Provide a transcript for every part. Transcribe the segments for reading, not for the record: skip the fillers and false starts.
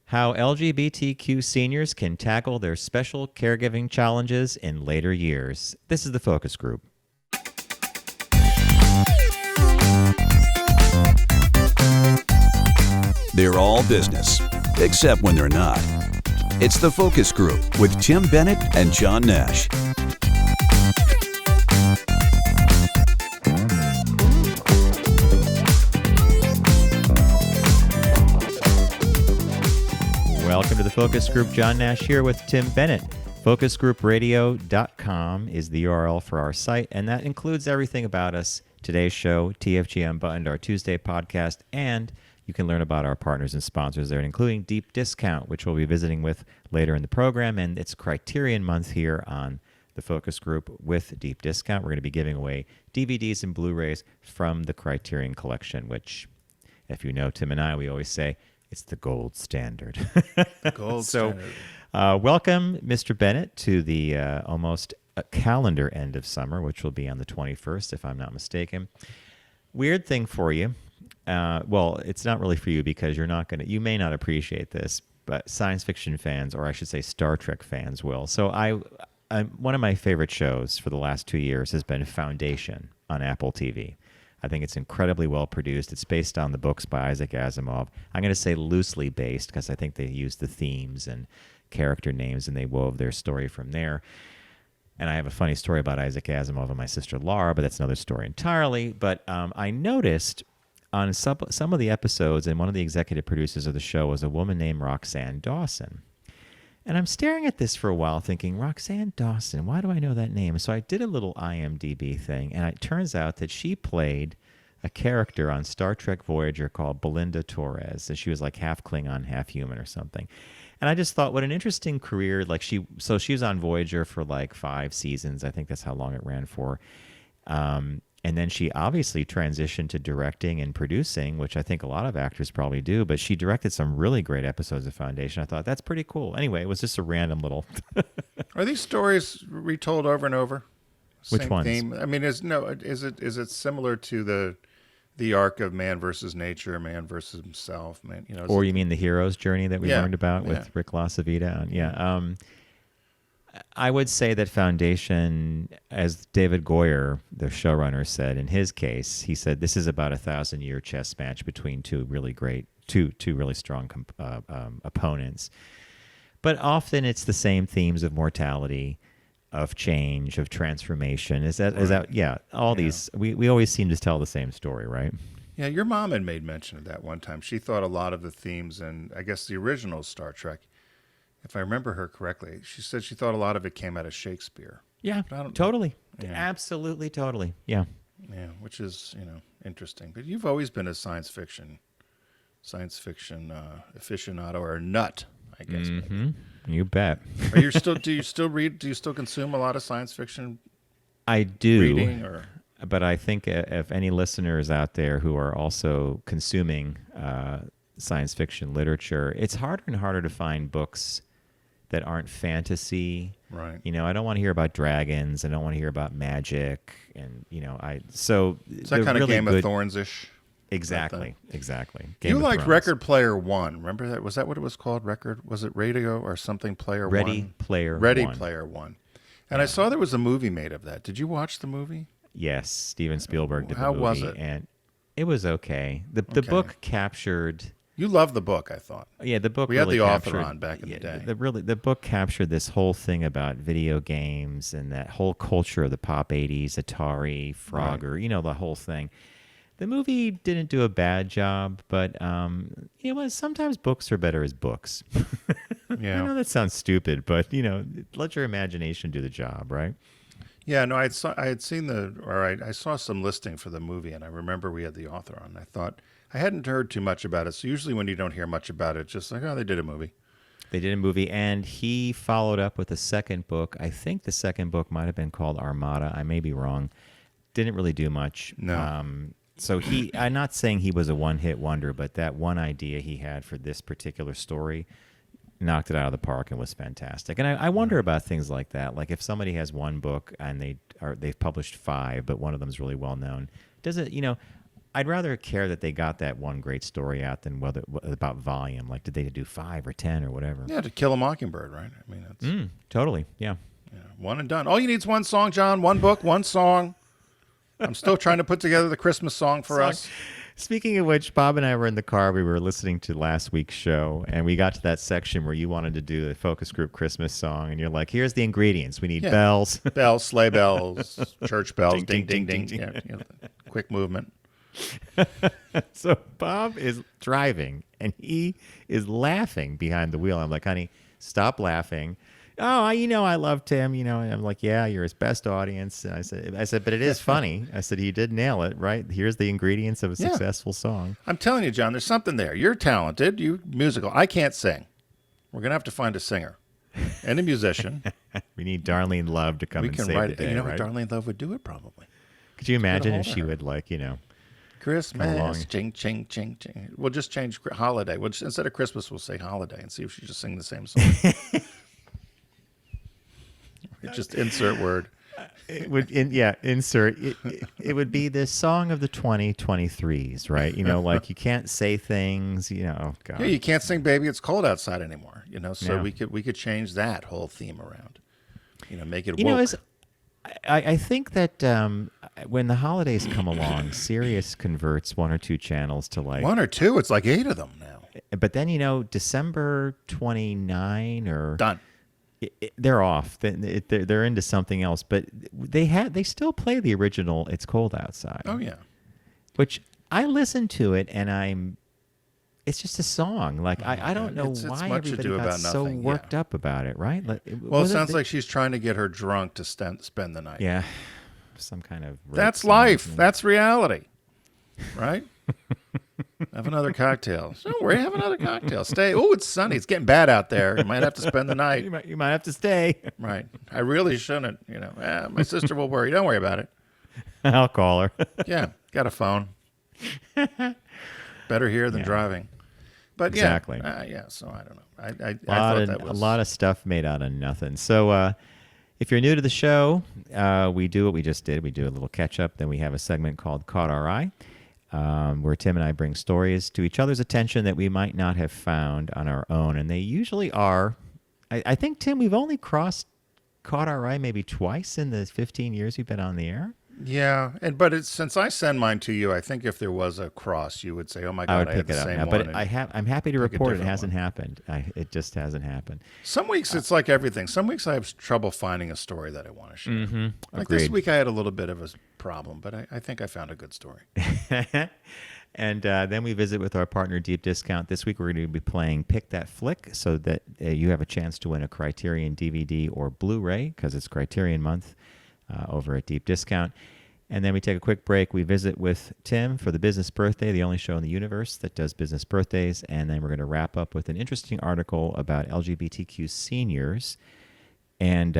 How LGBTQ seniors can tackle their special caregiving challenges in later years. This is the focus group. They're all business, except when they're not. It's the focus group with Tim Bennett and John Nash. Welcome to the Focus Group. John Nash here with Tim Bennett. FocusGroupRadio.com is the URL for our site, and that includes everything about us. Today's show, TFG Unbuttoned, our Tuesday podcast, and you can learn about our partners and sponsors there, including Deep Discount, which we'll be visiting with later in the program, and it's Criterion Month here on the Focus Group with Deep Discount. We're going to be giving away DVDs and Blu-rays from the Criterion Collection, which, if you know Tim and I, we always say, it's the gold standard. Gold standard. Welcome, Mr. Bennett, to the almost calendar end of summer, which will be on the 21st, if I'm not mistaken. Weird thing for you. Well, it's not really for you because you may not appreciate this, but science fiction fans, or I should say Star Trek fans, will. So one of my favorite shows for the last 2 years has been Foundation on Apple TV. I think it's incredibly well produced. It's based on the books by Isaac Asimov. I'm going to say loosely based because I think they used the themes and character names and they wove their story from there. And I have a funny story about Isaac Asimov and my sister Laura, but that's another story entirely. But I noticed on some of the episodes, and one of the executive producers of the show was a woman named Roxanne Dawson. And I'm staring at this for a while thinking, Roxanne Dawson, why do I know that name? So I did a little IMDb thing, and it turns out that she played a character on Star Trek Voyager called Belinda Torres. And she was like half Klingon, half human or something. And I just thought, what an interesting career. She was on Voyager for like 5 seasons. I think that's how long it ran for. And then she obviously transitioned to directing and producing, which I think a lot of actors probably do. But she directed some really great episodes of Foundation. I thought, that's pretty cool. Anyway, it was just a random little... Are these stories retold over and over? Which Same ones? Theme? I mean, is it similar to the arc of man versus nature, man versus himself? Man, or you mean the hero's journey that we learned about with Rick LaCivita? Yeah. I would say that Foundation, as David Goyer, the showrunner, said in his case, he said this is about a 1,000-year chess match between two really strong opponents. But often it's the same themes of mortality, of change, of transformation. Is that yeah? These we always seem to tell the same story, right? Yeah, your mom had made mention of that one time. She thought a lot of the themes, and I guess the original Star Trek, if I remember her correctly, she said she thought a lot of it came out of Shakespeare. Yeah, totally. Yeah. Absolutely, totally. Yeah. Yeah, which is, interesting. But you've always been a science fiction aficionado or a nut, I guess. Mm-hmm. You bet. Do you still read? Do you still consume a lot of science fiction? I do. Reading But I think if any listeners out there who are also consuming science fiction literature, it's harder and harder to find books that aren't fantasy. Right. I don't want to hear about dragons. I don't want to hear about magic. And, so it's that kind of Game of Thrones-ish. Exactly. You liked Record Player One. Remember that? Was that what it was called? Was it Radio or something Player Ready One? Ready Player One. And I saw there was a movie made of that. Did you watch the movie? Yes. Steven Spielberg did the movie. How was it? And it was okay. The book captured... You loved the book, I thought. Yeah, the book. We really had the captured, author on back in the day. The book captured this whole thing about video games and that whole culture of the pop '80s, Atari, Frogger, right. The whole thing. The movie didn't do a bad job, but sometimes books are better as books. Yeah, I know that sounds stupid, but let your imagination do the job, right? Yeah, no, I saw some listing for the movie, and I remember we had the author on. I thought. I hadn't heard too much about it, so usually when you don't hear much about it, it's just like, they did a movie. They did a movie, and he followed up with a second book. I think the second book might have been called Armada. I may be wrong. Didn't really do much. No. So I'm not saying he was a one-hit wonder, but that one idea he had for this particular story knocked it out of the park and was fantastic. And I wonder about things like that. Like if somebody has one book and they've published 5, but one of them is really well known, does it, I'd rather care that they got that one great story out than whether about volume. Like, did they do 5 or 10 or whatever? Yeah, To Kill a Mockingbird, right? I mean, that's Totally. Yeah. one and done. All you need is one song, John. One book, one song. I'm still trying to put together the Christmas song for us. Speaking of which, Bob and I were in the car. We were listening to last week's show, and we got to that section where you wanted to do the focus group Christmas song, and you're like, "Here's the ingredients. We need bells, bells, sleigh bells, church bells, ding, ding, ding, ding. Yeah, quick movement." So Bob is driving, and he is laughing behind the wheel. I'm like, "Honey, stop laughing." Oh, I love Tim. And I'm like, yeah, you're his best audience. And I said, but it is funny. I said, he did nail it, right? Here's the ingredients of a successful song. I'm telling you, John, there's something there. You're talented. You musical. I can't sing. We're gonna have to find a singer and a musician. We need Darlene Love to come and save the day, what Darlene Love would do it probably. Could you imagine if she would Christmas, ching, ching, ching, ching. We'll just change holiday. Instead of Christmas, we'll say holiday and see if she just sing the same song. Just insert word. It would, insert. It would be the song of the 2023s, right? Like you can't say things. Oh God. Yeah, you can't sing "Baby It's Cold Outside" anymore. So we could change that whole theme around. Make it woke. I think that when the holidays come along, Sirius converts 1 or 2 channels to like 1 or 2. It's like 8 of them now. But then December 29 or done. They're off. They're into something else. But they still play the original "It's Cold Outside." Oh yeah. Which I listen to it and it's just a song. Like I don't know why everybody got so worked up about it, right? Well, it sounds like she's trying to get her drunk to spend the night. Yeah, some kind of. That's life. That's reality, right? Have another cocktail. Don't worry, have another cocktail. Stay. Oh, it's sunny. It's getting bad out there. You might have to spend the night. You might have to stay. Right. I really shouldn't. My sister will worry. Don't worry about it. I'll call her. Yeah, got a phone. Better here than driving. But exactly. So I don't know. I thought that was a lot of stuff made out of nothing. So if you're new to the show, we do what we just did. We do a little catch up. Then we have a segment called Caught Our Eye, where Tim and I bring stories to each other's attention that we might not have found on our own. And they usually are. I think, Tim, we've only caught our eye maybe twice in the 15 years we've been on the air. Yeah, but since I send mine to you, I think if there was a cross, you would say, "Oh my God, I had the same one." But I'm happy to report it hasn't happened. It just hasn't happened. Some weeks it's like everything. Some weeks I have trouble finding a story that I want to share. Mm-hmm. Like this week, I had a little bit of a problem, but I think I found a good story. And then we visit with our partner Deep Discount. This week we're going to be playing Pick That Flick, so that you have a chance to win a Criterion DVD or Blu-ray because it's Criterion Month. Over at Deep Discount. And then we take a quick break. We visit with Tim for the Business Birthday, the only show in the universe that does business birthdays. And then we're going to wrap up with an interesting article about LGBTQ seniors and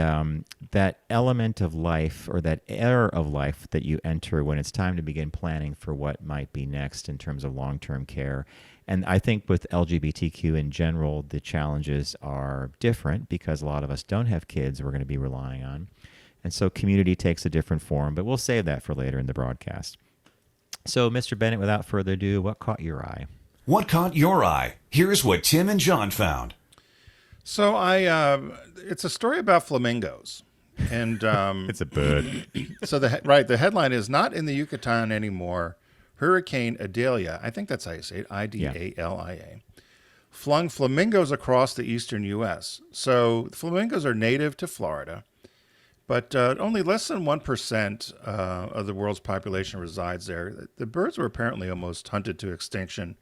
that element of life or that era of life that you enter when it's time to begin planning for what might be next in terms of long-term care. And I think with LGBTQ in general, the challenges are different because a lot of us don't have kids we're going to be relying on. And so community takes a different form, but we'll save that for later in the broadcast. So, Mr. Bennett, without further ado, what caught your eye? What caught your eye? Here's what Tim and John found. So it's a story about flamingos. And it's a bird. So the headline is "Not in the Yucatan Anymore. Hurricane Idalia," I think that's how you say it, Idalia, flung flamingos across the eastern U.S. So flamingos are native to Florida. But only less than 1% of the world's population resides there. The birds were apparently almost hunted to extinction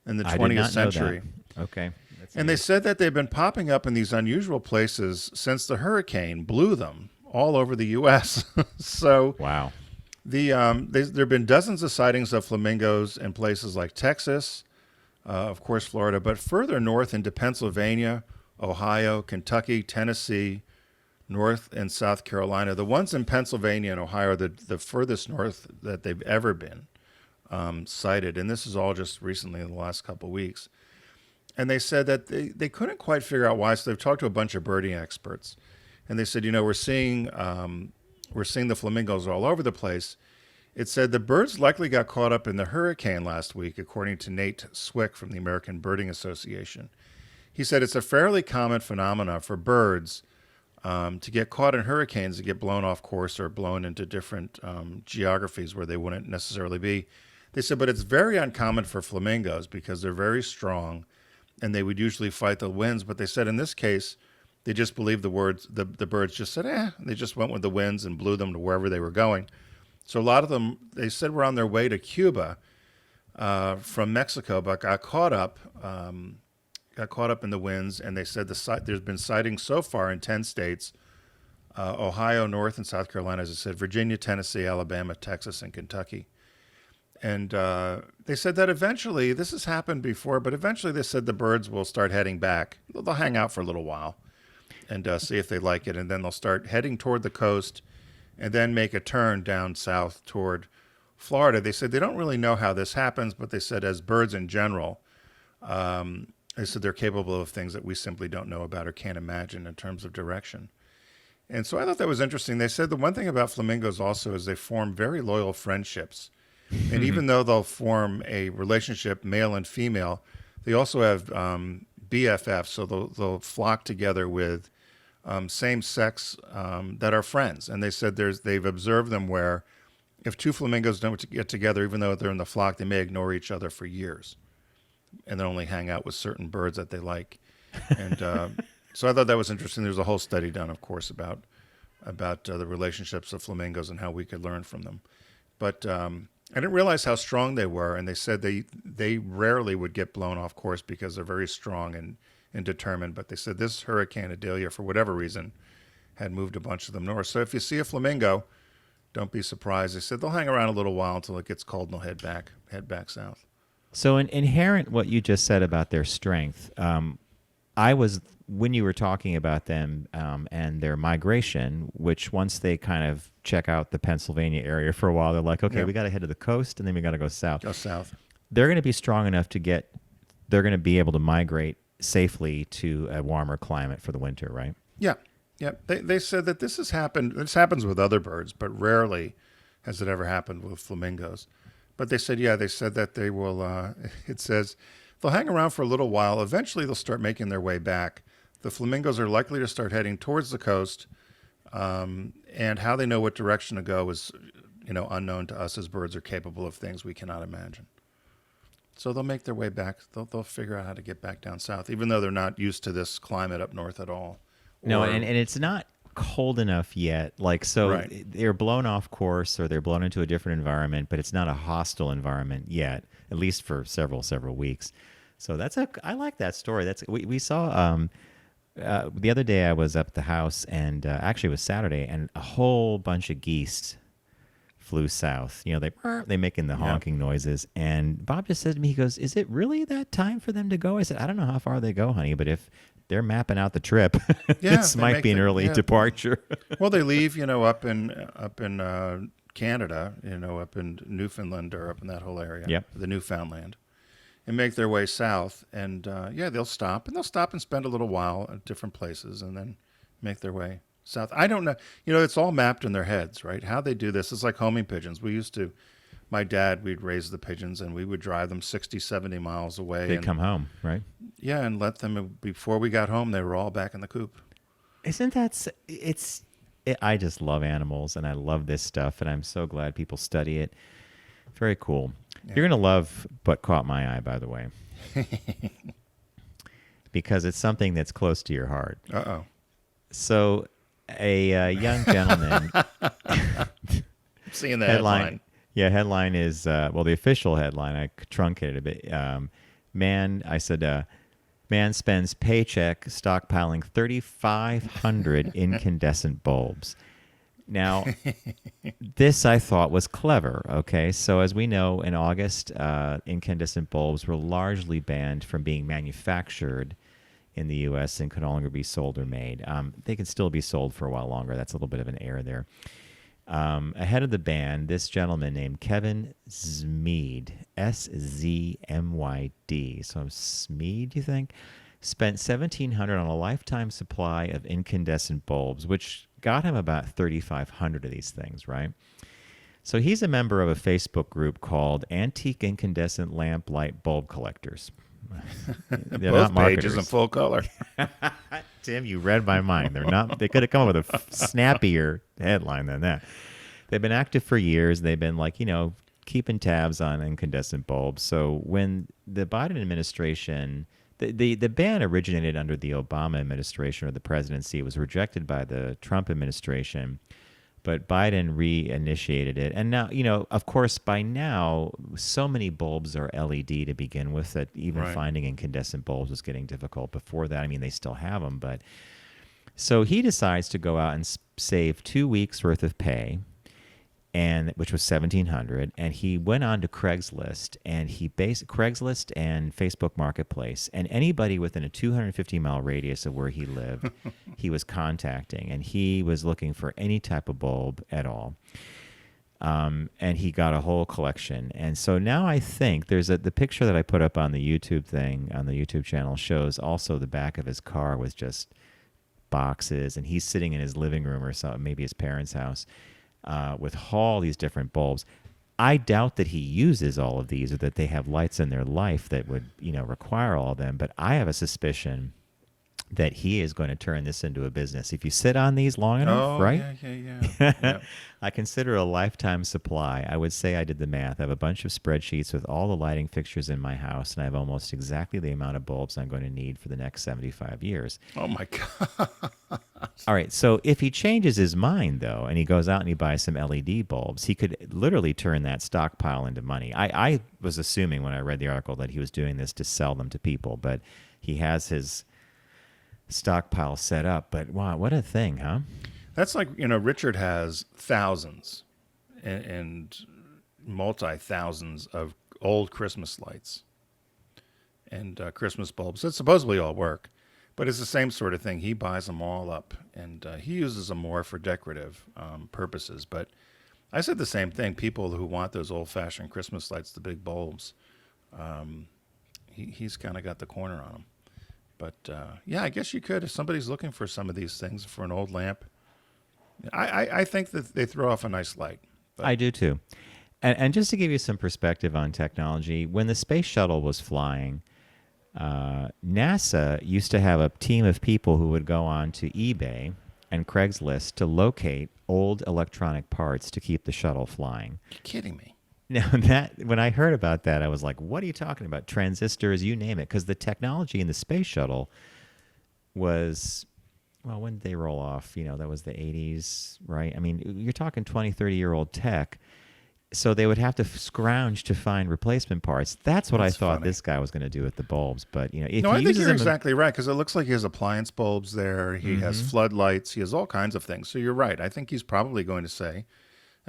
in the 20th century. Okay. And they said that they've been popping up in these unusual places since the hurricane blew them all over the U.S. So wow. There have been dozens of sightings of flamingos in places like Texas, of course, Florida, but further north into Pennsylvania, Ohio, Kentucky, Tennessee, North and South Carolina. The ones in Pennsylvania and Ohio are the furthest north that they've ever been sighted. And this is all just recently in the last couple of weeks. And they said that they couldn't quite figure out why. So they've talked to a bunch of birding experts. And they said, we're seeing the flamingos all over the place. It said the birds likely got caught up in the hurricane last week, according to Nate Swick from the American Birding Association. He said it's a fairly common phenomenon for birds to get caught in hurricanes, to get blown off course or blown into different geographies where they wouldn't necessarily be. They said, but it's very uncommon for flamingos because they're very strong and they would usually fight the winds. But they said in this case, they just believed the birds just said, they just went with the winds and blew them to wherever they were going. So a lot of them, they said, were on their way to Cuba from Mexico, but got caught up in the winds. And they said there's been sightings so far in 10 states, Ohio, North and South Carolina, as I said, Virginia, Tennessee, Alabama, Texas, and Kentucky. And they said that eventually, this has happened before, but eventually they said the birds will start heading back. They'll hang out for a little while and see if they like it. And then they'll start heading toward the coast and then make a turn down south toward Florida. They said they don't really know how this happens, but they said as birds in general, they said they're capable of things that we simply don't know about or can't imagine in terms of direction. And so I thought that was interesting. They said the one thing about flamingos also is they form very loyal friendships. And even though they'll form a relationship, male and female, they also have BFFs, so they'll flock together with same sex that are friends. And they said they've observed them where if two flamingos don't get together, even though they're in the flock, they may ignore each other for years and then only hang out with certain birds that they like. And so I thought that was interesting. There's a whole study done, of course, about the relationships of flamingos and how we could learn from them. But I didn't realize how strong they were, and they said they rarely would get blown off course because they're very strong and determined. But they said this Hurricane Idalia, for whatever reason, had moved a bunch of them north. So if you see a flamingo, don't be surprised. They said they'll hang around a little while until it gets cold and they'll head back south. So inherent what you just said about their strength, when you were talking about them and their migration, which once they kind of check out the Pennsylvania area for a while, they're like, okay, we got to head to the coast and then we got to go south. Go south. They're going to be strong enough they're going to be able to migrate safely to a warmer climate for the winter, right? Yeah. Yeah. They said that this happens with other birds, but rarely has it ever happened with flamingos. But they said that they will, it says, they'll hang around for a little while. Eventually, they'll start making their way back. The flamingos are likely to start heading towards the coast, and how they know what direction to go is, unknown to us as birds are capable of things we cannot imagine. So they'll make their way back. They'll figure out how to get back down south, even though they're not used to this climate up north at all. No, and it's not cold enough yet. Right. They're blown off course or they're blown into a different environment, but it's not a hostile environment yet, at least for several weeks. So I like that story. We saw the other day I was up at the house and actually it was Saturday and a whole bunch of geese flew south. They making the honking noises. And Bob just said to me, he goes, "Is it really that time for them to go?" I said, "I don't know how far they go, honey, but if they're mapping out the trip, this might be an early departure." Well, they leave, up in Canada, up in Newfoundland or up in that whole area, the Newfoundland, and make their way south. And they'll stop and spend a little while at different places and then make their way south. I don't know. It's all mapped in their heads, right? How they do this is like homing pigeons. My dad, we'd raise the pigeons and we would drive them 60, 70 miles away. They'd come home, right? Yeah, and let them, before we got home, they were all back in the coop. Isn't that, I just love animals and I love this stuff and I'm so glad people study it. Very cool. Yeah. You're going to love What Caught My Eye, by the way, because it's something that's close to your heart. Uh-oh. So a young gentleman. Seeing the headline. Yeah, headline is, the official headline, I truncated a bit. Man spends paycheck stockpiling 3,500 incandescent bulbs. Now, this I thought was clever, okay? So as we know, in August, incandescent bulbs were largely banned from being manufactured in the U.S. and could no longer be sold or made. They can still be sold for a while longer. That's a little bit of an error there. Ahead of the ban, this gentleman named Kevin Zmead, S-Z-M-Y-D, so Smead, you think, spent $1,700 on a lifetime supply of incandescent bulbs, which got him about 3,500 of these things, right? So he's a member of a Facebook group called Antique Incandescent Lamp Light Bulb Collectors. They're Both not pages in marketers. full color. Tim, you read my mind. They're not. They could have come up with a snappier headline than that. They've been active for years. They've been keeping tabs on incandescent bulbs. So when the Biden administration, the ban originated under the Obama administration or the presidency, was rejected by the Trump administration. But Biden reinitiated it. And now, of course, by now, so many bulbs are LED to begin with that even Right. finding incandescent bulbs was getting difficult. Before that, I mean, they still have them. But so he decides to go out and save 2 weeks worth of pay, which was $1,700. And he went on to Craigslist and Craigslist and Facebook Marketplace, and anybody within a 250-mile radius of where he lived, he was contacting, and he was looking for any type of bulb at all. And he got a whole collection. And so now I think the picture that I put up on the YouTube thing, on the YouTube channel, shows also the back of his car with just boxes, and he's sitting in his living room or so, maybe his parents' house, with all these different bulbs. I doubt that he uses all of these or that they have lights in their life that would, require all of them. But I have a suspicion that he is going to turn this into a business. If you sit on these long enough, right? Yeah. Yep. I consider a lifetime supply. I would say I did the math. I have a bunch of spreadsheets with all the lighting fixtures in my house, and I have almost exactly the amount of bulbs I'm going to need for the next 75 years. Oh, my God. All right, so if he changes his mind, though, and he goes out and he buys some LED bulbs, he could literally turn that stockpile into money. I was assuming when I read the article that he was doing this to sell them to people, but he has his stockpile set up. But wow, what a thing, huh? That's like, Richard has thousands and multi-thousands of old Christmas lights and Christmas bulbs that supposedly all work. But it's the same sort of thing. He buys them all up, and he uses them more for decorative purposes. But I said the same thing. People who want those old-fashioned Christmas lights, the big bulbs, he's kind of got the corner on them. But, yeah, I guess you could, if somebody's looking for some of these things for an old lamp. I think that they throw off a nice light. But I do, too. And just to give you some perspective on technology, when the space shuttle was flying, NASA used to have a team of people who would go on to eBay and Craigslist to locate old electronic parts to keep the shuttle flying. you're kidding me. Now, when I heard about that, I was like, what are you talking about? Transistors, you name it. Because the technology in the space shuttle was, well, when did they roll off? That was the 80s, right? I mean, you're talking 20, 30-year-old tech. So they would have to scrounge to find replacement parts. That's what I thought funny. this guy was going to do with the bulbs. But, if No, he I think uses you're them exactly right, because it looks like he has appliance bulbs there. He has floodlights. He has all kinds of things. So you're right. I think he's probably going to say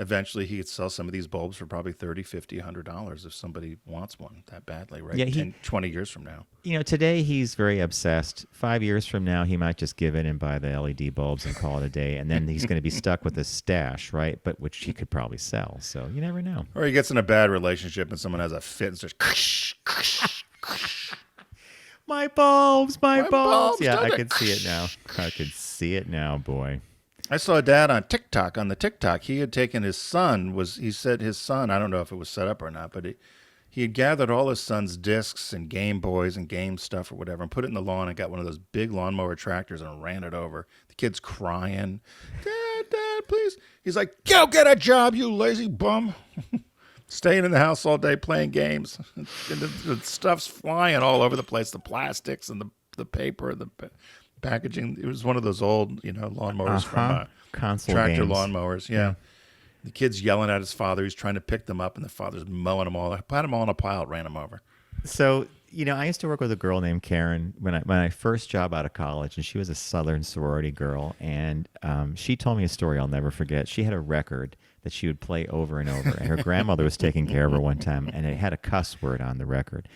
eventually he could sell some of these bulbs for probably $30, $50, $100 if somebody wants one that badly, right? Yeah, 10, 20 years from now. today he's very obsessed. 5 years from now, he might just give in and buy the LED bulbs and call it a day. And then he's going to be stuck with a stash, right? But which he could probably sell. So you never know. Or he gets in a bad relationship and someone has a fit and starts, My bulbs, my My bulbs. bulbs, Yeah, I don't could see it now. I could see it now, boy. I saw a dad on TikTok. On the TikTok, he had taken his son. He said his son, I don't know if it was set up or not, but he had gathered all his son's discs and Game Boys and game stuff or whatever and put it in the lawn and got one of those big lawnmower tractors and ran it over. The kid's crying, Dad, please. He's like, go get a job, you lazy bum. Staying in the house all day playing games. And the stuff's flying all over the place, the plastics and the paper, the packaging. It was one of those old, lawnmowers from console tractor games. lawnmowers. Yeah. The kid's yelling at his father. He's trying to pick them up, and the father's mowing them all. I put them all in a pile, ran them over. So, I used to work with a girl named Karen when my first job out of college, and she was a Southern sorority girl, and she told me a story I'll never forget. She had a record that she would play over and over, and her grandmother was taking care of her one time, and it had a cuss word on the record.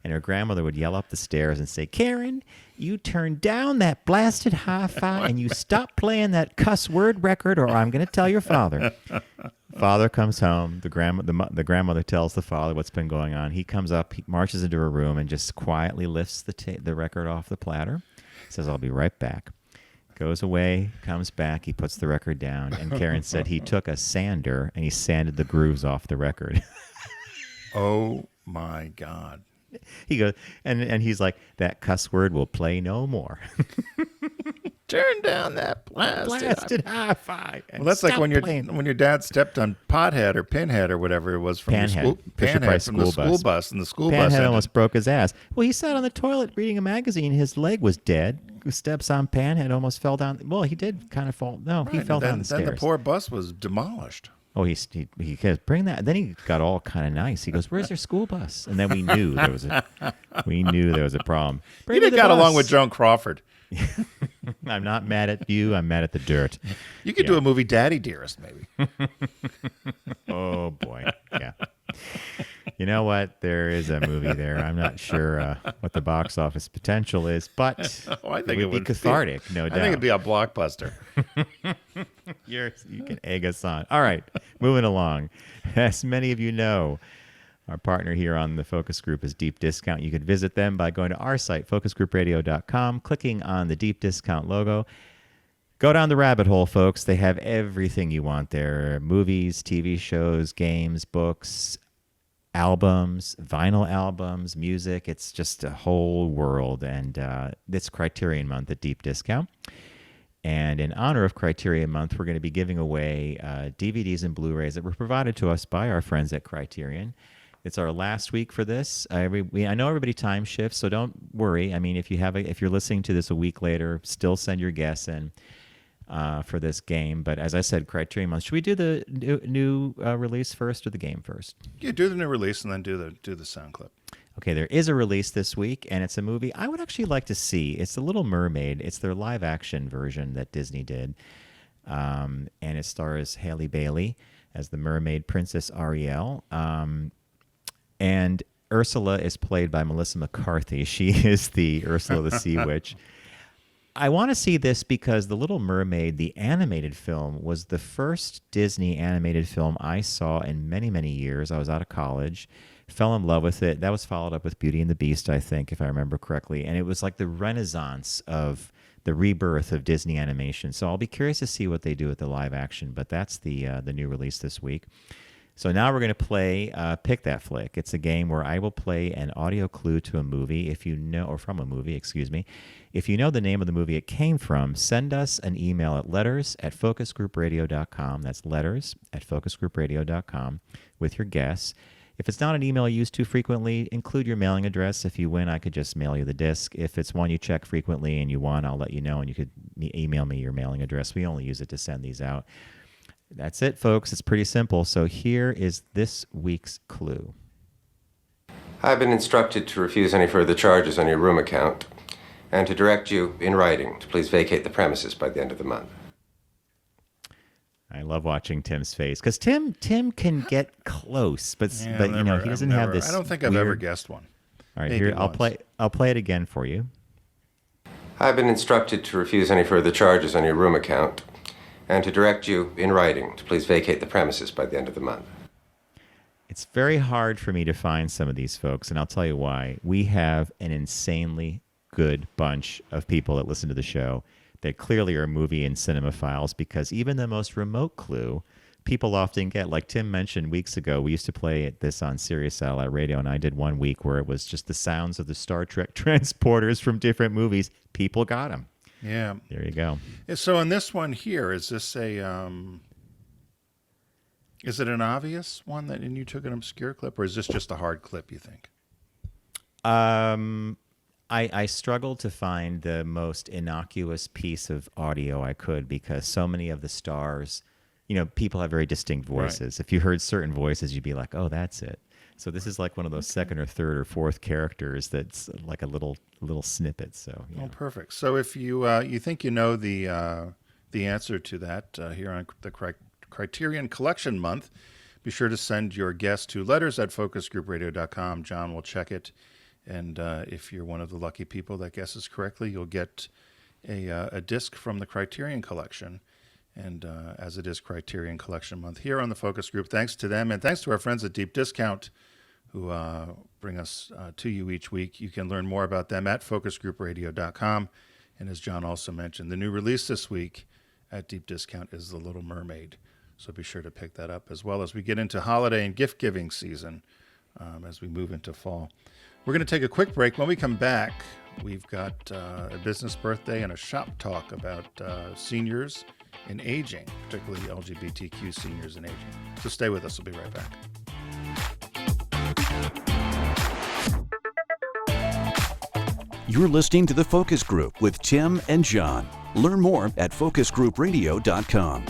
And her grandmother would yell up the stairs and say, Karen, you turn down that blasted hi-fi and you stop playing that cuss word record or I'm going to tell your father. Father comes home. The grandmother tells the father what's been going on. He comes up, he marches into her room and just quietly lifts the record off the platter. Says, I'll be right back. Goes away, comes back, he puts the record down, and Karen said he took a sander and he sanded the grooves off the record. Oh my God. He goes, and he's like, that cuss word will play no more. Turn down that Blasted hi-fi. Well, that's like when your dad stepped on Pothead or Pinhead or whatever it was from Panhead. your Fisher-Price from the school bus, and the school bus Panhead ended. almost broke his ass. Well, he sat on the toilet reading a magazine. His leg was dead. Who steps on Panhead, almost fell down. Well, he did kind of fall. No, he fell down the stairs. Then the poor bus was demolished. Oh, he goes, bring that. Then he got all kind of nice. He goes, "Where's their school bus?" And then we knew there was a problem. He got along with Joan Crawford. I'm not mad at you. I'm mad at the dirt. You could do a movie, Daddy Dearest, maybe. Oh boy, yeah. You know what? There is a movie there. I'm not sure what the box office potential is, but I think it would be cathartic, no doubt. I think it'd be a blockbuster. You can egg us on. All right, moving along. As many of you know, our partner here on the Focus Group is Deep Discount. You can visit them by going to our site, focusgroupradio.com, clicking on the Deep Discount logo. Go down the rabbit hole, folks. They have everything you want there. Movies, TV shows, games, books, albums, vinyl albums, music. It's just a whole world. And it's Criterion Month at Deep Discount. And in honor of Criterion Month, we're going to be giving away DVDs and Blu-rays that were provided to us by our friends at Criterion. It's our last week for this. I know everybody time shifts, so don't worry. I mean, if you're listening to this a week later, still send your guess in for this game. But as I said, Criterion Month. Should we do the new release first or the game first? Yeah, do the new release and then do the sound clip. Okay, there is a release this week, and it's a movie I would actually like to see. It's The Little Mermaid. It's their live-action version that Disney did, and it stars Halle Bailey as the mermaid Princess Ariel. And Ursula is played by Melissa McCarthy. She is the Ursula the Sea Witch. I want to see this because The Little Mermaid, the animated film, was the first Disney animated film I saw in many, many years. I was out of college, fell in love with it. That was followed up with Beauty and the Beast, I think, if I remember correctly. And it was like the renaissance of the rebirth of Disney animation. So I'll be curious to see what they do with the live action. But that's the new release this week. So now we're going to play Pick That Flick. It's a game where I will play an audio clue to a movie, or from a movie, excuse me. If you know the name of the movie it came from, send us an email at letters@focusgroupradio.com. That's letters@focusgroupradio.com with your guess. If it's not an email you use too frequently, include your mailing address. If you win, I could just mail you the disc. If it's one you check frequently and you won, I'll let you know, and you could email me your mailing address. We only use it to send these out. That's it, folks. It's pretty simple. So here is this week's clue. I've been instructed to refuse any further charges on your room account and to direct you in writing to please vacate the premises by the end of the month. I love watching Tim's face because Tim can get close, but he doesn't have this. I don't think I've ever guessed one. All right, here I'll play it again for you. I've been instructed to refuse any further charges on your room account and to direct you in writing to please vacate the premises by the end of the month. It's very hard for me to find some of these folks, and I'll tell you why. We have an insanely good bunch of people that listen to the show that clearly are movie and cinema files, because even the most remote clue, people often get. Like Tim mentioned weeks ago, we used to play this on Sirius Satellite Radio, and I did one week where it was just the sounds of the Star Trek transporters from different movies. People got them. Yeah. There you go. So in this one here, is this is it an obvious one and you took an obscure clip, or is this just a hard clip, you think? I struggled to find the most innocuous piece of audio I could, because so many of the stars, people have very distinct voices. Right. If you heard certain voices, you'd be like, oh, that's it. So this is like one of those second or third or fourth characters that's like a little snippet. So perfect. So if you you think you know the answer to that here on the Criterion Collection Month, be sure to send your guess to letters@focusgroupradio.com. John will check it, and if you're one of the lucky people that guesses correctly, you'll get a disc from the Criterion Collection. And as it is Criterion Collection Month here on the Focus Group, thanks to them and thanks to our friends at Deep Discount who bring us to you each week. You can learn more about them at focusgroupradio.com. And as John also mentioned, the new release this week at deep discount is The Little Mermaid. So be sure to pick that up, as well as we get into holiday and gift giving season as we move into fall. We're going to take a quick break. When we come back, we've got a business birthday and a shop talk about seniors and aging, particularly LGBTQ seniors and aging. So stay with us. We'll be right back. You're listening to The Focus Group with Tim and John. Learn more at focusgroupradio.com.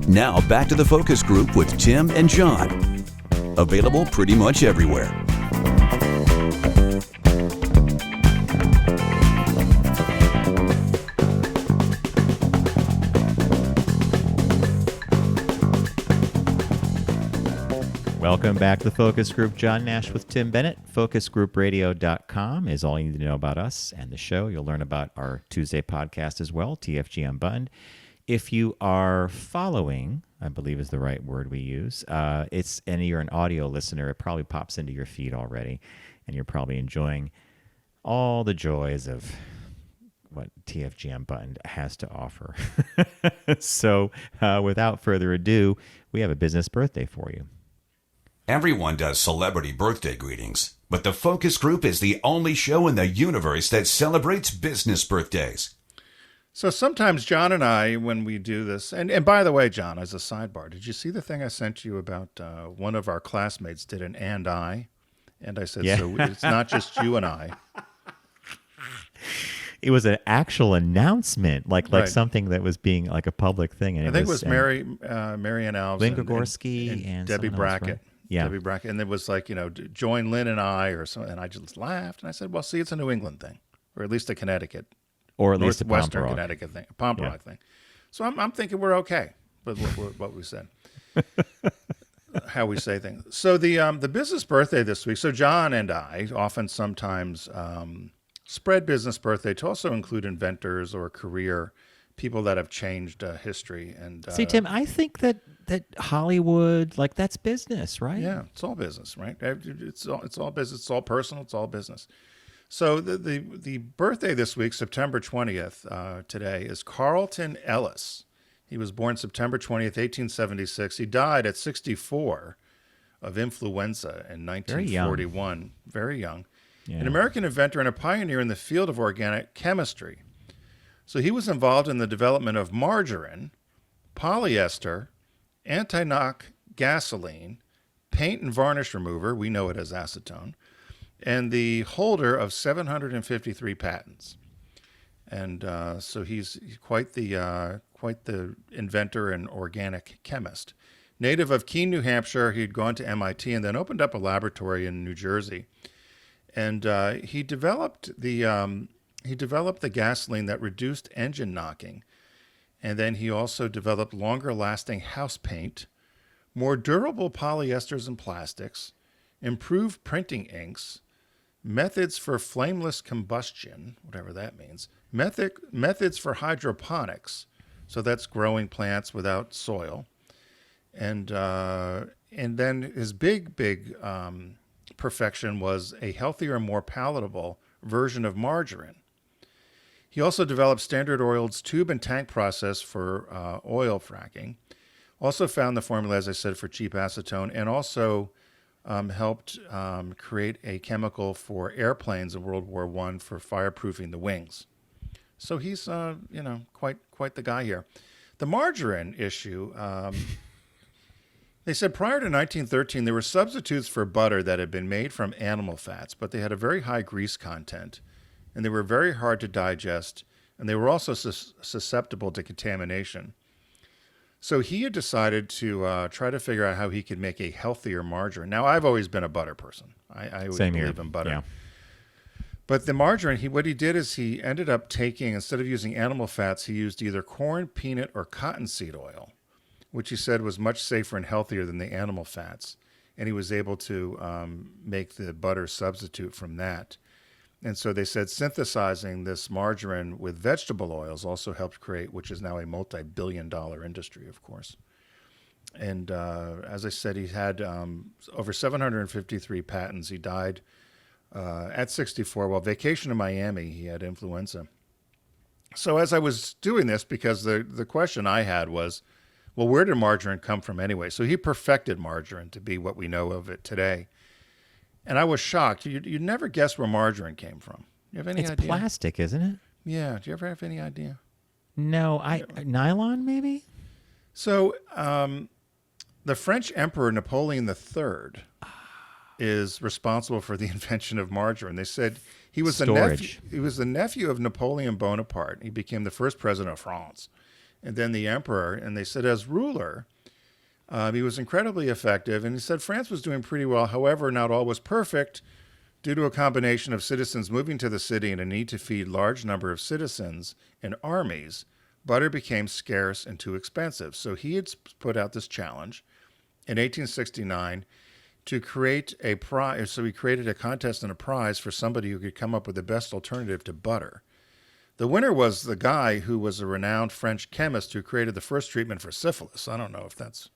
Now back to The Focus Group with Tim and John. Available pretty much everywhere. Welcome back to the Focus Group. John Nash with Tim Bennett. Focusgroupradio.com is all you need to know about us and the show. You'll learn about our Tuesday podcast as well, TFG Unbuttoned. If you are following, I believe is the right word we use, and you're an audio listener, it probably pops into your feed already, and you're probably enjoying all the joys of what TFG Unbuttoned has to offer. So without further ado, we have a business birthday for you. Everyone does celebrity birthday greetings, but the Focus Group is the only show in the universe that celebrates business birthdays. So sometimes John and I, when we do this, and by the way, John, as a sidebar, did you see the thing I sent you about one of our classmates did an and I? And I said, Yeah. So it's not just you and I. It was an actual announcement, like Right. something that was being like a public thing. And I think it was Marianne Alves Lynn and Gogorsky and Debbie someone else, Brackett. right? Yeah. Debbie Brackett. And it was like, join Lynn and I or something. And I just laughed. And I said, well, see, it's a New England thing, or at least a Connecticut. Or at least a Northwestern Pomporough. Connecticut thing, a Pomporough thing. So I'm thinking we're okay with what we said, how we say things. So the business birthday this week. So John and I often sometimes spread business birthday to also include inventors or career people that have changed history. And See, Tim, I think that Hollywood, that's business, right? yeah, it's all business, right? It's all business. It's all personal. It's all business. So the birthday this week, September 20th, today, is Carlton Ellis. He was born September 20th, 1876. He died at 64 of influenza in 1941. Very young. Yeah. An American inventor and a pioneer in the field of organic chemistry. So he was involved in the development of margarine, polyester, anti-knock gasoline, paint and varnish remover, we know it as acetone, and the holder of 753 patents. And so he's quite the inventor and organic chemist. Native of Keene, New Hampshire, he'd gone to MIT and then opened up a laboratory in New Jersey. And he developed the gasoline that reduced engine knocking. And then he also developed longer-lasting house paint, more durable polyesters and plastics, improved printing inks, methods for flameless combustion, whatever that means, methods for hydroponics, so that's growing plants without soil, and then his big perfection was a healthier, more palatable version of margarine. He also developed Standard Oil's tube and tank process for oil fracking, also found the formula, as I said, for cheap acetone, and also helped create a chemical for airplanes in World War I for fireproofing the wings. So he's, quite the guy here. The margarine issue, they said prior to 1913, there were substitutes for butter that had been made from animal fats, but they had a very high grease content, and they were very hard to digest, and they were also susceptible to contamination. So he had decided to try to figure out how he could make a healthier margarine. Now, I've always been a butter person. I always Same believe here. in butter. Yeah. But the margarine, what he did is he ended up taking, instead of using animal fats, he used either corn, peanut, or cottonseed oil, which he said was much safer and healthier than the animal fats. And he was able to make the butter substitute from that. And so they said synthesizing this margarine with vegetable oils also helped create, which is now a multi-billion-dollar industry, of course. And as I said, he had over 753 patents. He died at 64 while vacationing in Miami. He had influenza. So as I was doing this, because the question I had was, well, where did margarine come from anyway? So he perfected margarine to be what we know of it today. And I was shocked. You'd never guess where margarine came from. You have any It's idea? plastic, isn't it? Yeah. Do you ever have any idea? No, nylon maybe? So the French Emperor Napoleon III is responsible for the invention of margarine. They said he was the nephew of Napoleon Bonaparte. He became the first president of France, and then the emperor. And they said as ruler, he was incredibly effective. And he said France was doing pretty well. However, not all was perfect due to a combination of citizens moving to the city and a need to feed large number of citizens and armies. Butter became scarce and too expensive. So he had put out this challenge in 1869 to create a prize. So he created a contest and a prize for somebody who could come up with the best alternative to butter. The winner was the guy who was a renowned French chemist who created the first treatment for syphilis. I don't know if that's,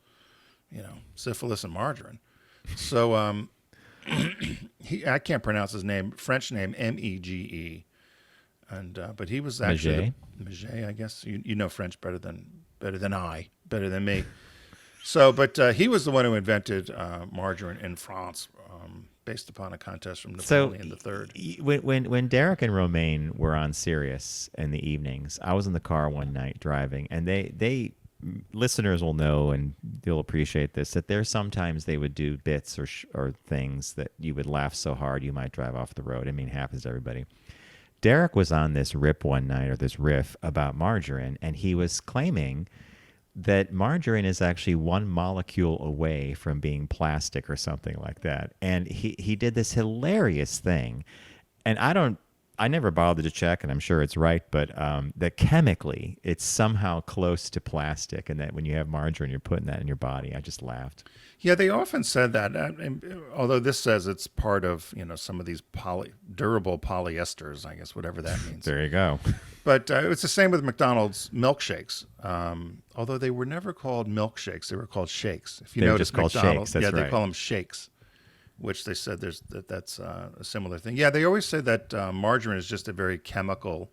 syphilis and margarine. So I can't pronounce his name, French name, Mege. And but he was actually Maget, I guess. You know French better than me. So, but he was the one who invented margarine in France, based upon a contest from Napoleon III. When Derek and Romaine were on Sirius in the evenings, I was in the car one night driving, and they listeners will know and they'll appreciate this, that there sometimes they would do bits or things that you would laugh so hard you might drive off the road. I mean, it happens to everybody. Derek was on this riff about margarine, and he was claiming that margarine is actually one molecule away from being plastic or something like that. And he did this hilarious thing. And I never bothered to check, and I'm sure it's right, but that chemically it's somehow close to plastic, and that when you have margarine, you're putting that in your body. I just laughed. Yeah, they often said that, although this says it's part of, some of these durable polyesters, I guess, whatever that means. There you go. But it's the same with McDonald's milkshakes. Although they were never called milkshakes, they were called shakes. If you They were notice, just called McDonald's, shakes, that's they right. call them shakes, which they said that's a similar thing. Yeah, they always say that margarine is just a very chemical,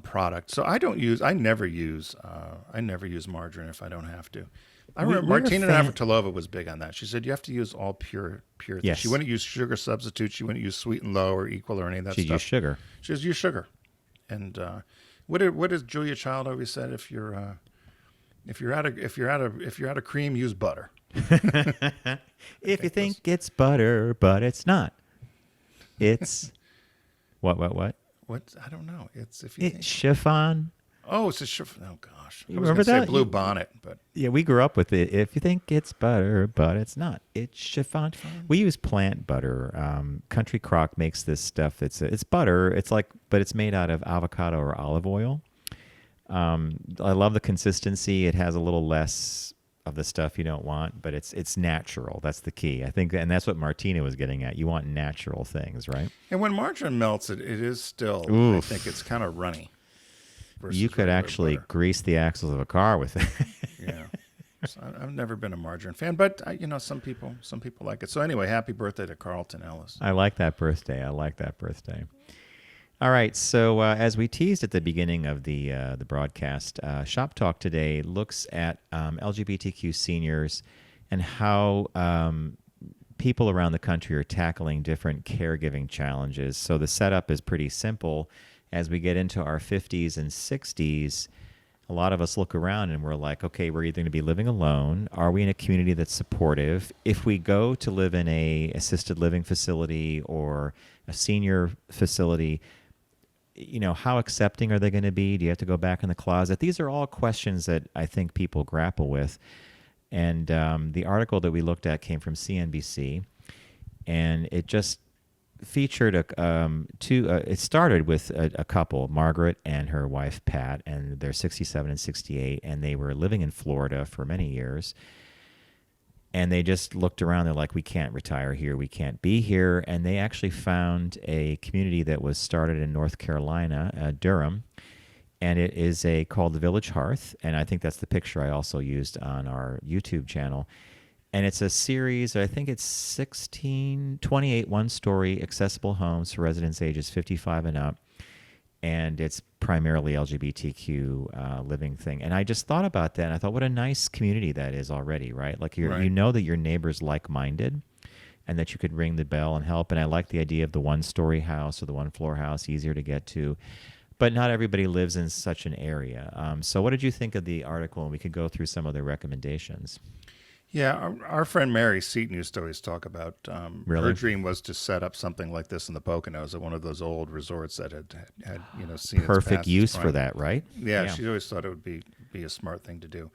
product. So I never use margarine if I don't have to. I remember Martina Navratilova was big on that. She said you have to use all pure things. Yes. She wouldn't use sugar substitutes. She wouldn't use sweet and low or equal or any of that She'd stuff. use sugar. She just use sugar. And what does Julia Child always said? If you're out of cream, use butter. If you think it's butter, but it's not. It's what? What? I don't know. It's if you It's chiffon. Oh, it's a chiffon. Oh gosh, You I was remember gonna that? say blue bonnet, but Yeah, we grew up with it. If you think it's butter, but it's not. It's chiffon. We use plant butter. Country Crock makes this stuff. It's butter. But it's made out of avocado or olive oil. I love the consistency. It has a little less of the stuff you don't want, but it's natural. That's the key, I think, and that's what Martina was getting at. You want natural things, right? and when margarine melts, it is still. Oof. I think it's kind of runny. versus You could regular actually butter. grease the axles of a car with it. Yeah. So I've never been a margarine fan, but some people like it. So anyway, happy birthday to Carlton Ellis. I like that birthday. All right, so as we teased at the beginning of the broadcast, Shop Talk today looks at LGBTQ seniors and how people around the country are tackling different caregiving challenges. So the setup is pretty simple. As we get into our 50s and 60s, a lot of us look around and we're like, okay, we're either going to be living alone. Are we in a community that's supportive? If we go to live in a assisted living facility or a senior facility, how accepting are they going to be? Do you have to go back in the closet? These are all questions that I think people grapple with. And the article that we looked at came from CNBC, and it just featured it started with a couple, Margaret and her wife Pat, and they're 67 and 68, and they were living in Florida for many years. And they just looked around. They're like, we can't retire here. We can't be here. And they actually found a community that was started in North Carolina, Durham. And it is called the Village Hearth. And I think that's the picture I also used on our YouTube channel. And it's a series, I think it's 28 one-story accessible homes for residents ages 55 and up. And it's primarily LGBTQ living thing. And I just thought about that, and I thought, what a nice community that is already, right? Like you know that your neighbor's like-minded and that you could ring the bell and help. And I like the idea of the one-story house or the one-floor house, easier to get to. But not everybody lives in such an area. So what did you think of the article? And we could go through some of the recommendations. Yeah, our friend Mary Seaton used to always talk about her dream was to set up something like this in the Poconos at one of those old resorts that had seen perfect its use prime. For that, right? Yeah, she always thought it would be a smart thing to do.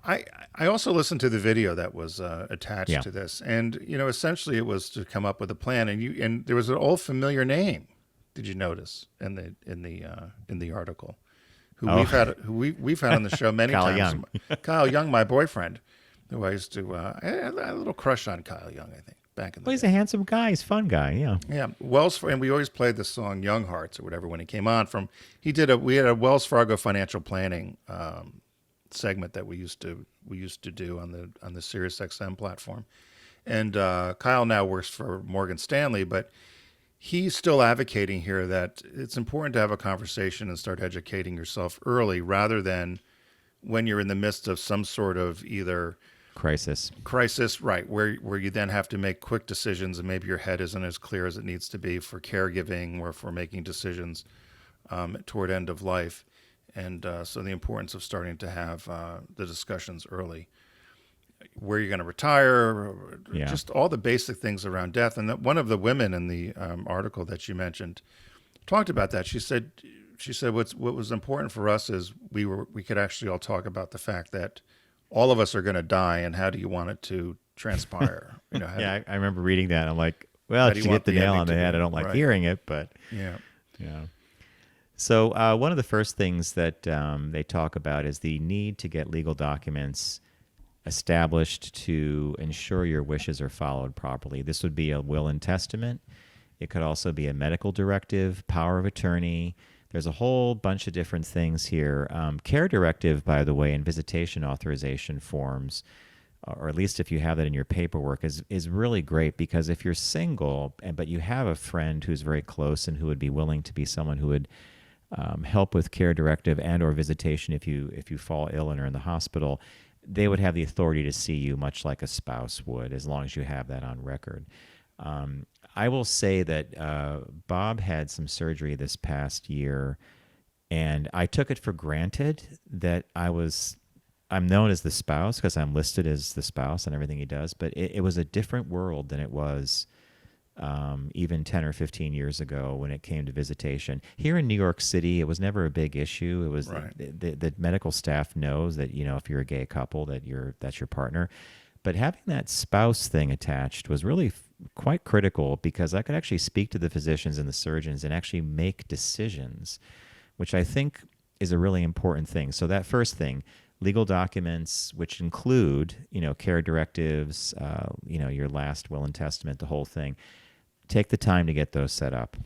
I also listened to the video that was attached to this, and essentially it was to come up with a plan, and there was an old familiar name. Did you notice in the article? We've had on the show many Kyle times. Young. Kyle Young, my boyfriend. Who I used to, I had a little crush on Kyle Young, I think, back in the day. He's a handsome guy. He's a fun guy, yeah. Yeah, and we always played the song Young Hearts or whatever when he came on. We had a Wells Fargo financial planning segment that we used to do on the SiriusXM platform. And Kyle now works for Morgan Stanley, but he's still advocating here that it's important to have a conversation and start educating yourself early rather than when you're in the midst of some sort of either crisis, right, where you then have to make quick decisions and maybe your head isn't as clear as it needs to be for caregiving or for making decisions toward end of life. And so the importance of starting to have the discussions early, where you're going to retire, just all the basic things around death. And one of the women in the article that you mentioned talked about that. She said what was important for us is we could actually all talk about the fact that all of us are going to die, and how do you want it to transpire? I remember reading that. I'm like, well, you hit the nail on the head. I don't like hearing it, but yeah. So one of the first things that they talk about is the need to get legal documents established to ensure your wishes are followed properly. This would be a will and testament. It could also be a medical directive, power of attorney. There's a whole bunch of different things here. Care directive, by the way, and visitation authorization forms, or at least if you have that in your paperwork, is really great, because if you're single, but you have a friend who's very close and who would be willing to be someone who would help with care directive and or visitation if you fall ill and are in the hospital, they would have the authority to see you much like a spouse would, as long as you have that on record. I will say that Bob had some surgery this past year, and I took it for granted that I'm known as the spouse because I'm listed as the spouse and everything he does, but it was a different world than it was even 10 or 15 years ago when it came to visitation. Here in New York City, it was never a big issue. It was the medical staff knows that, if you're a gay couple, that's your partner. But having that spouse thing attached was really quite critical, because I could actually speak to the physicians and the surgeons and actually make decisions, which I think is a really important thing. So that first thing, legal documents, which include, care directives, your last will and testament, the whole thing. Take the time to get those set up.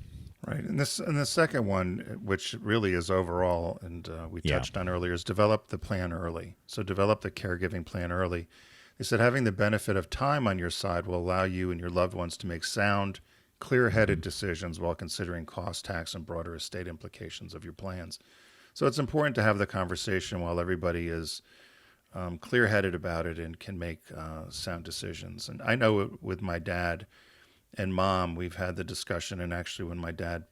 Right. And the second one, which really is overall, and we touched on earlier, is develop the plan early. So develop the caregiving plan early. They said having the benefit of time on your side will allow you and your loved ones to make sound, clear-headed decisions while considering cost, tax, and broader estate implications of your plans. So it's important to have the conversation while everybody is clear-headed about it and can make sound decisions. And I know with my dad and mom, we've had the discussion, and actually when my dad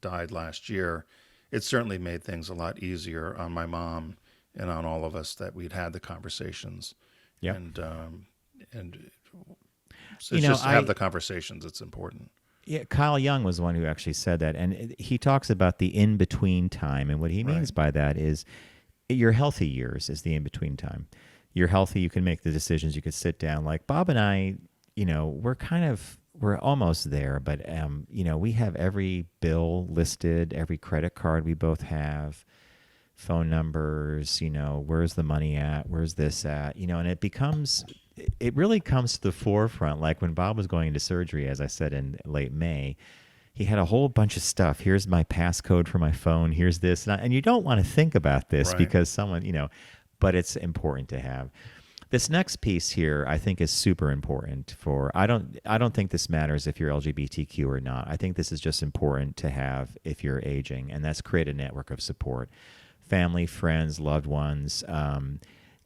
died last year, it certainly made things a lot easier on my mom and on all of us that we'd had the conversations. Yeah. And so just have the conversations. It's important. Yeah, Kyle Young was the one who actually said that. And he talks about the in-between time. And what he means by that is your healthy years is the in-between time. You're healthy, you can make the decisions, you can sit down. Like Bob and I, we're almost there, but, we have every bill listed, every credit card we both have. phone numbers, where's the money at? Where's this at? And it really comes to the forefront. Like when Bob was going into surgery, as I said, in late May, he had a whole bunch of stuff. Here's my passcode for my phone. Here's this. And you don't want to think about this Right. because someone, but it's important to have. This next piece here, I think, is super important for. I don't think this matters if you're LGBTQ or not. I think this is just important to have if you're aging, and that's create a network of support, family, friends, loved ones.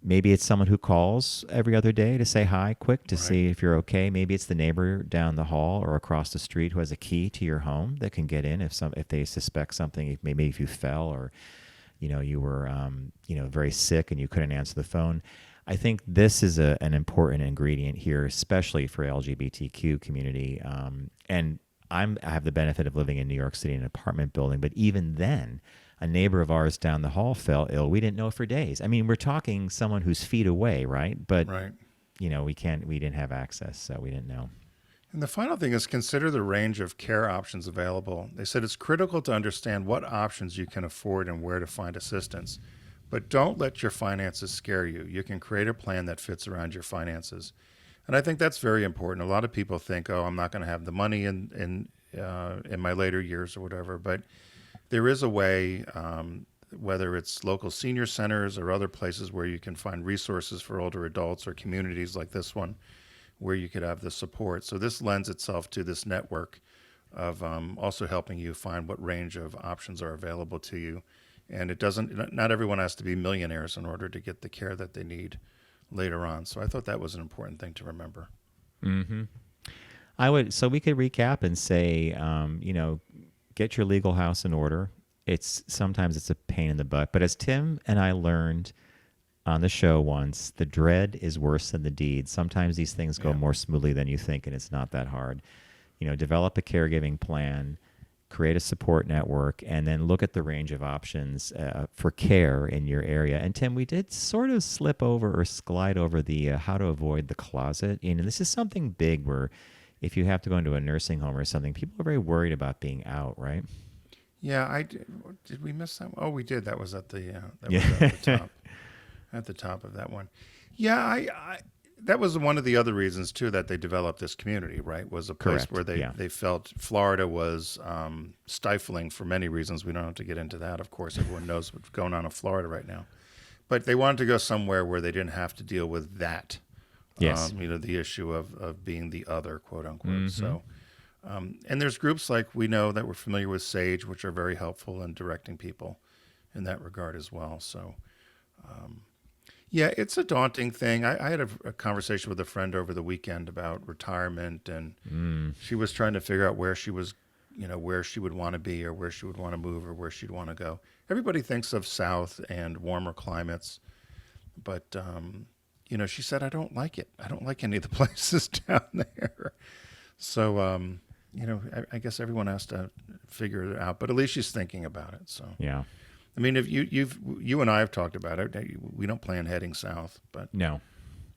Maybe it's someone who calls every other day to say hi, quick, to see if you're okay. Maybe it's the neighbor down the hall or across the street who has a key to your home that can get in if they suspect something. Maybe if you fell or you were very sick and you couldn't answer the phone. I think this is an important ingredient here, especially for LGBTQ community. And I have the benefit of living in New York City in an apartment building, but even then, a neighbor of ours down the hall fell ill. We didn't know for days. I mean, we're talking someone who's feet away, right? But Right. we didn't have access, so we didn't know. And the final thing is consider the range of care options available. They said it's critical to understand what options you can afford and where to find assistance. But don't let your finances scare you. You can create a plan that fits around your finances. And I think that's very important. A lot of people think, oh, I'm not going to have the money in my later years or whatever. But there is a way, whether it's local senior centers or other places where you can find resources for older adults or communities like this one, where you could have the support. So this lends itself to this network of also helping you find what range of options are available to you. And not everyone has to be millionaires in order to get the care that they need later on. So I thought that was an important thing to remember. Mm-hmm. So we could recap and say, get your legal house in order. Sometimes it's a pain in the butt, but as Tim and I learned on the show once, the dread is worse than the deed. Sometimes these things go more smoothly than you think, and it's not that hard. Develop a caregiving plan, create a support network, and then look at the range of options for care in your area. And Tim, we did sort of slip over or glide over the how to avoid the closet. And this is something big where if you have to go into a nursing home or something, people are very worried about being out, right? Yeah, did we miss that one? Oh, we did. That was at the top. At the top of that one. Yeah, that was one of the other reasons too that they developed this community, right? Was a place Correct. where they felt Florida was stifling for many reasons. We don't have to get into that, of course. Everyone knows what's going on in Florida right now. But they wanted to go somewhere where they didn't have to deal with that. Yes. The issue of being the other, quote unquote. Mm-hmm. So, and there's groups like we know that we're familiar with, SAGE, which are very helpful in directing people in that regard as well. So, yeah, it's a daunting thing. I had a conversation with a friend over the weekend about retirement, and she was trying to figure out where she was, where she would want to be or where she would want to move or where she'd want to go. Everybody thinks of South and warmer climates, but, she said, I don't like it. I don't like any of the places down there. So, I guess everyone has to figure it out, but at least she's thinking about it. So, Yeah. I mean, if you and I have talked about it, we don't plan heading south, but No.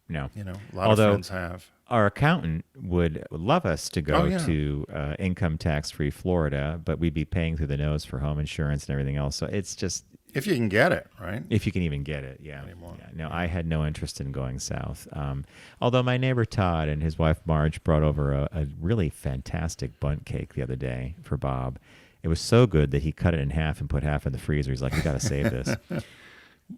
a lot of friends have. Our accountant would love us to go Oh, yeah. to income tax-free Florida, but we'd be paying through the nose for home insurance and everything else. So it's just If you can get it, right? if you can even get it, yeah. Anymore. Yeah. No, I had no interest in going south. Although my neighbor Todd and his wife Marge brought over a really fantastic bundt cake the other day for Bob. It was so good that he cut it in half and put half in the freezer. He's like, "We got to save this."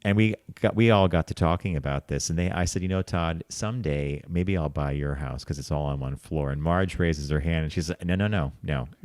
And we all got to talking about this, and I said, Todd, someday maybe I'll buy your house because it's all on one floor. And Marge raises her hand and she's like, no.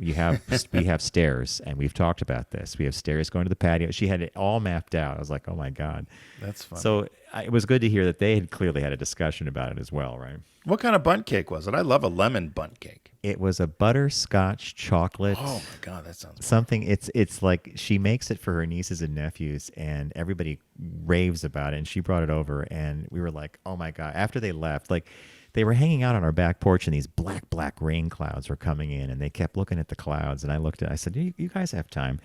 We have stairs, and we've talked about this. We have stairs going to the patio. She had it all mapped out. I was like, oh my God, That's fun. So it was good to hear that they had clearly had a discussion about it as well, right? What kind of bundt cake was it? I love a lemon bundt cake. It was a butterscotch chocolate. Oh my God, that sounds Something it's like she makes it for her nieces and nephews, and everybody raves about it. And she brought it over, and we were like, "Oh my God!" After they left, like they were hanging out on our back porch, and these black rain clouds were coming in, and they kept looking at the clouds. And I said, "You guys have time."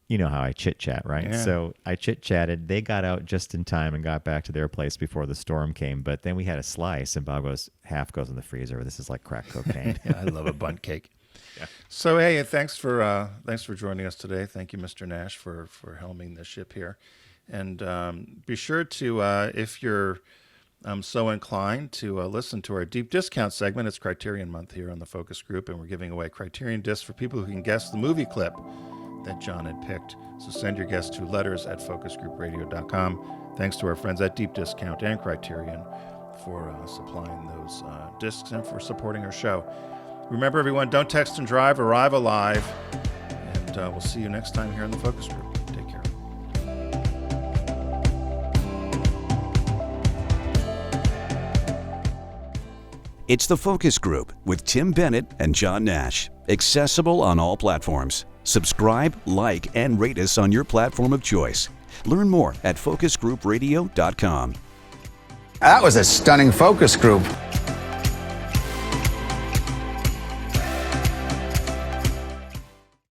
You know how I chit chat, right? Yeah. So I chit chatted. They got out just in time and got back to their place before the storm came. But then we had a slice, and Bob goes, half goes in the freezer. This is like crack cocaine. Yeah, I love a bundt cake. So hey, thanks for joining us today. Thank you, Mr. Nash, for helming the ship here, and be sure to if you're so inclined to listen to our deep discount segment. It's Criterion Month here on the Focus Group, and we're giving away Criterion discs for people who can guess the movie clip that John had picked. So send your guess to letters@focusgroupradio.com. Thanks to our friends at Deep Discount and Criterion for supplying those discs and for supporting our show. Remember, everyone, don't text and drive, arrive alive, and we'll see you next time here in the Focus Group. Take care. It's the Focus Group with Tim Bennett and John Nash. Accessible on all platforms. Subscribe, like, and rate us on your platform of choice. Learn more at focusgroupradio.com. That was a stunning focus group.